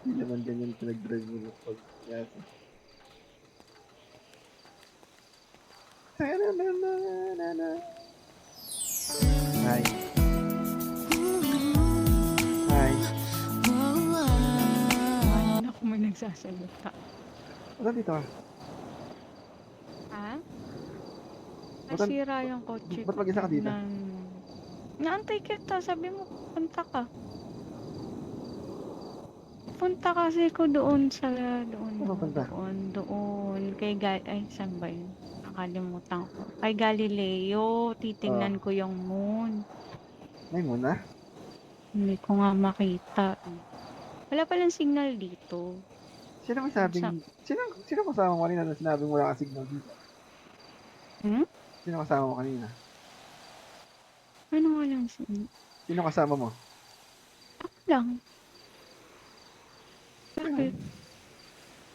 Hindi naman ganyan pinag-drive mo ng pag yata. Hi. Hi. Ano ako may nagsasalita? Ba't dito ka? Ha? Ba't, Nasira yung kotse ba't ko. mag-isa ka dito? Naantay kita. Sabi mo, punta ka. Punta kasi ko doon sa, Saan pupunta? doon. Ay, saan ba yun? Nakalimutan ko. Kay Galileo, Oh, titingnan ko yung moon. may muna? Hindi ko nga makita. Wala palang signal dito. Sino may sabing, sino kasama mo kanina na sinabing wala kang signal dito? Hmm? Sino kasama mo kanina? Ano nga lang signal? Sino kasama mo? Ako lang. Sino? Bakit?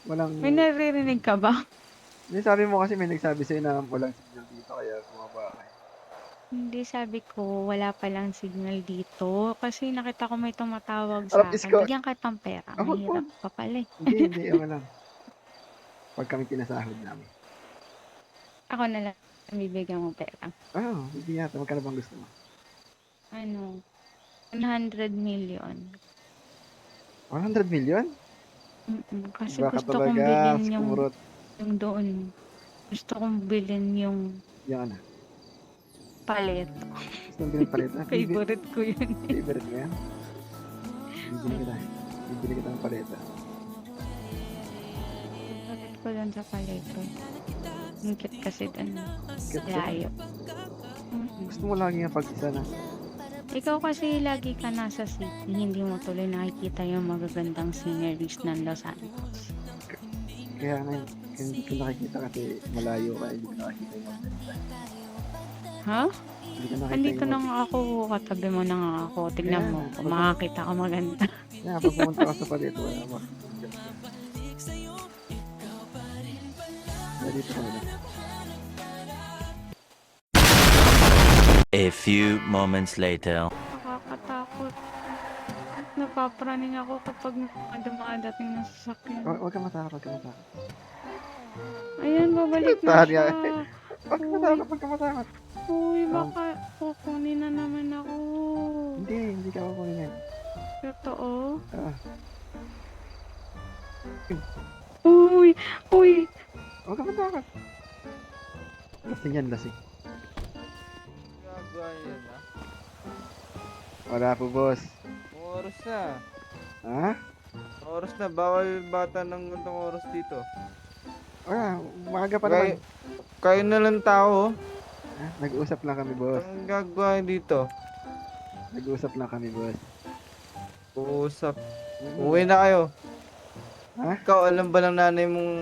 Walang, May naririnig ka ba? yung sabi mo kasi may nagsabi sa'yo na walang signal dito kaya bumaba ka. Hindi, sabi ko, wala palang signal dito. Kasi nakita ko may tumatawag Arap sa akin. isko! Bigyan kitang pera. Ah, wag. Mahirap pa pala eh. Hindi, okay lang. Pag kami pinasahod namin. Ako na lang bibigyan mo pera. Hindi yata. Magkano bang gusto mo? Ano? 100 million. 100 million? Kasi Baka gusto kong talaga, bilhin si Kumurot. yung doon. Gusto kong bilhin yung Yung ano? paleto. Gusto mong bilhin paleta? Favorite ko yun eh. Favorite mo yan? Bibili kita. Bibili kita ng paleta. Favorite ko lang sa paleto. Ang cute kasi doon. Cute ka? Layo. Gusto mo lagi nga pag-isa na? Ikaw kasi lagi ka nasa city, hindi mo tuloy nakikita yung magagandang sceneries ng Los Santos. Kaya nga, hindi ko nakikita kasi malayo ka. Hindi ko nakikita yung maganda. Ha? Hindi ko nakikita Andito yung na nga ako, katabi mo na nga ako. Tignan mo, kung makakita ka maganda. Kaya pag pumunta ka sa paleta, wala mo. Kaya dito kami na. A few moments later. Nakakatakot. Napapraning ako kapag dumadating ng sasakyan. Huwag ka matakot, huwag ka matakot. Ayan, babalik na Tahan siya. ka. Huwag ka matakot, huwag ka matakot. Uy, baka kukunin na naman ako. Hindi ka kukunin yan. Totoo? Ah, Uy! huwag ka matakot. Lasing yan, lasing. Ginagawa niya na. Wala po, boss. Oras na. Ha? Oras na. Bawal bata ng gantong oras dito. Wala, maaga pa naman. Kayo na lang tao. Ha? Nag-usap lang kami, boss. Ang gagawa niyo dito? Nag-usap lang kami, boss. Uusap. Uwi na kayo. Ha? Ikaw, alam ba ng nanay mong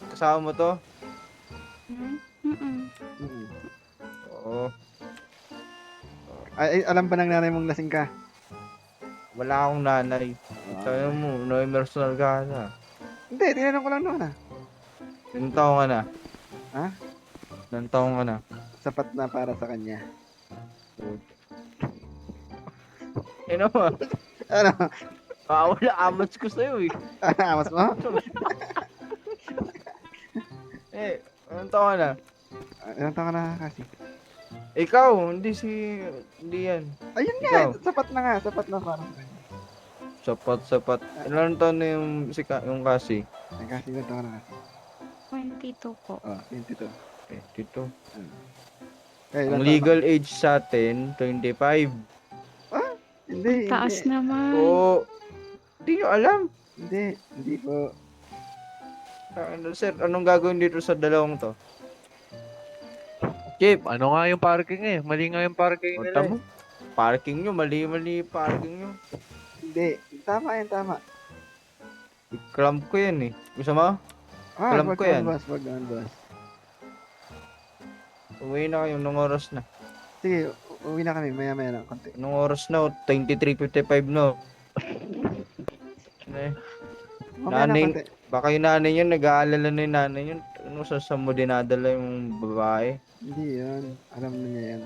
kasama mo to? Mm. Oo. Ay, alam ba ng nanay mong lasing ka? Wala akong nanay. Sabi mo, no personal ka na. Hindi, tinanong ko lang noon, ha? Ilang taong ka na? Ha? Ilang taong ka na? Sapat na para sa kanya. Ano mo? Ano? Wala amats ko sa'yo eh. Amas mo? Ilang taong ka na? Ilang taon ka na kasi? Ikaw, hindi yan. Ayun nga, Ikaw? sapat na nga, sapat na para sa kanya. Sapat. Ilang taon na yung kasi? Ay, kasi ilang taon ka na kasi? 22 po. 22. Dito. Kaya Ang legal age sa atin, 25. Hindi, Taas hindi. naman. Oo. Hindi nyo alam. Hindi po. Sir, anong gagawin dito sa dalawang to? Chip, Ano nga yung parking eh? Mali nga yung parking punta nila mo. Parking nyo, mali parking nyo. Hindi. Tama yan, tama. I-clamp ko yan eh. Gusto mo? Alam Wag ko naman, yan. boss. Wag naman, boss. Uwi na kayo, anong oras na? Sige, uwi na kami. Maya-maya lang. Konti. Anong oras na? 23:55 no? Mamaya na, Nanay, konti. baka yung nanay yun, nag-aalala na yung nanay yun. Ano, saan mo dinadala yung babae? Hindi yun. Alam na niya yan.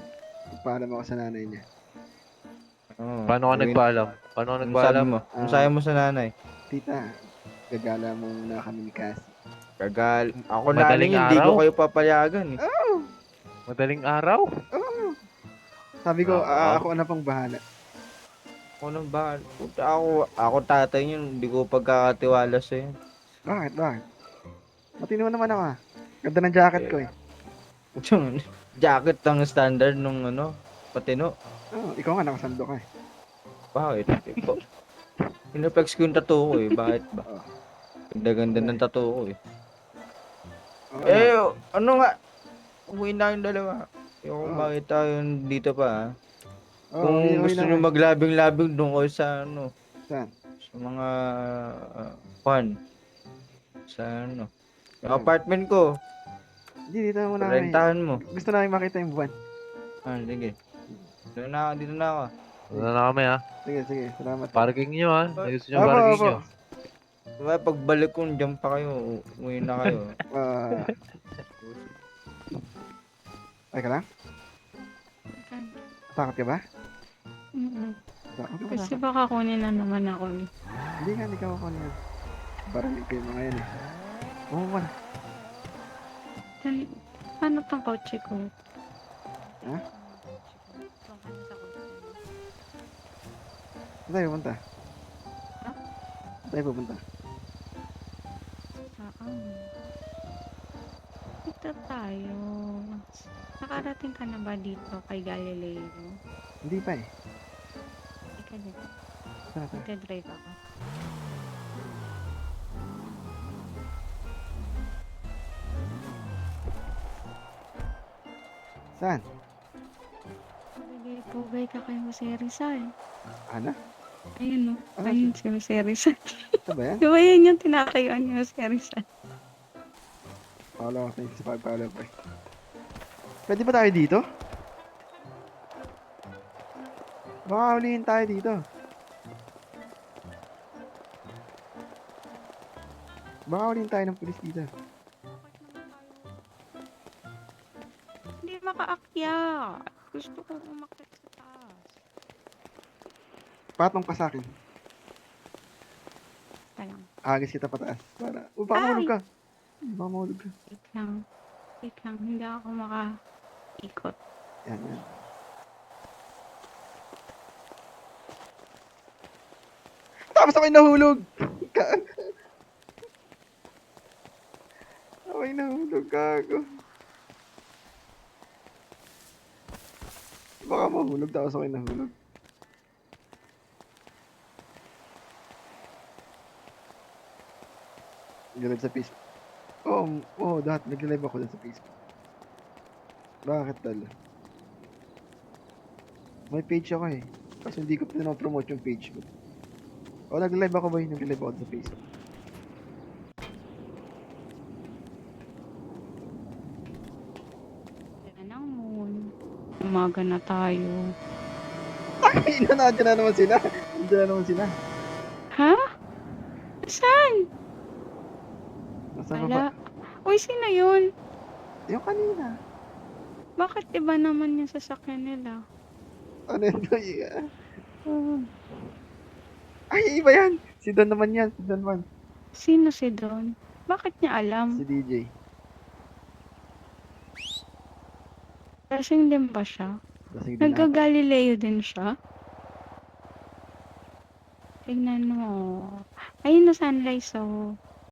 Nagpaalam ako sa nanay niya. Oh, Paano ka nagpaalam? Paano ako Ano sabi nagpaalam? mo? Ano sabi mo sa nanay? Tita, gagala muna kami ni Cassie. Ako Madaling nanay, hindi ko araw? kayo papayagan eh. Madaling araw? Oo. Sabi ko, Oo. ako na pang bahala. Ako nang bahal. Puta, ako tatay yun, hindi ko pagkakatiwala sa'yo. Bakit? Matino naman ako ah. Ganda ng jacket ko eh. Yung jacket ang standard nung patino. Ikaw nga nakasando ka eh. Bakit? Pinaplex ko yung tattoo ko eh. Bakit ba? Oh. Ganda-ganda ng tattoo ko eh. Oh, Ano nga? Umuwi na yung dalawa. Yung Oh. makita yun dito pa ha. Oh, Kung uwi gusto na nyo nga. maglabing-labing doon kayo sa Saan? sa mga fun. Sa yung apartment ko. Hindi, dito muna kami. Rentahan mo. Gusto namin makita yung buwan. Sige. Dito na ako. Wala na kami ha. Sige, salamat. Parking nyo ha. Ayos nyo Opo, parking opo. nyo. Diba, pagbalik ko, dyan pa kayo. Umuwi na kayo. Ay ka lang? Takot ka ba? Mm-mm. Takot ka ba? Kasi baka kunin na naman ako. Hindi ka ako niya. Parang hindi kayo mga yan eh. Oo, man. Paano tong kotse ko? Ha? Saan tayo pupunta? Ha? Saan tayo pupunta? Dito tayo. Nakarating ka na ba dito kay Galileo? Hindi pa eh. Ika dito. Saan tayo? Nagka-drive ako. Saan? Pugay ka kay Jose Rizal. Ano? Ayun o. Ano? Ayun si Jose Rizal. Ito ba yan? Di ba yan yung tinatayuan ni Jose Rizal? Pakala ko sa pagpala pa eh. Pwede ba tayo dito? Baka hulihin tayo dito. Baka hulihin tayo ng pulis dito. Hindi makaakyat. Gusto ko umakyat sa taas. Patong ka sa akin. Basta lang. Agis kita pataas. Para. Baka mahulog ka. Baka mahulog ka. Wait lang. Wait lang. Hindi ako makaikot. Yan. Tapos ako'y nahulog! Ako'y nahulog, gago. Baka mahulog tapos ako'y nahulog. Nag-live sa Facebook. Oo, dahil nag-live ako dun sa Facebook. Bakit tala? May page ako eh. Kasi hindi ko pinapromote yung page ko. Nag-live ako ba yun? Nag-live ako sa Facebook. Wala nang moon. Umaga na tayo. Ay, nandiyan na naman sila. Nandiyan na naman sila. Ha? Saan? Nasa baba. Wala. Uy, sino yun? Yung kanina. Bakit iba naman yung sasakyan nila? Ano yun? Oo. Ay, iba yan. Si Don naman yan. Si Don man. Sino si Don? Bakit niya alam? Si DJ. Lasing din ba siya? Lasing din ata. Nagka-Galileo din siya? Tignan mo. Ayun na sunrise, oh.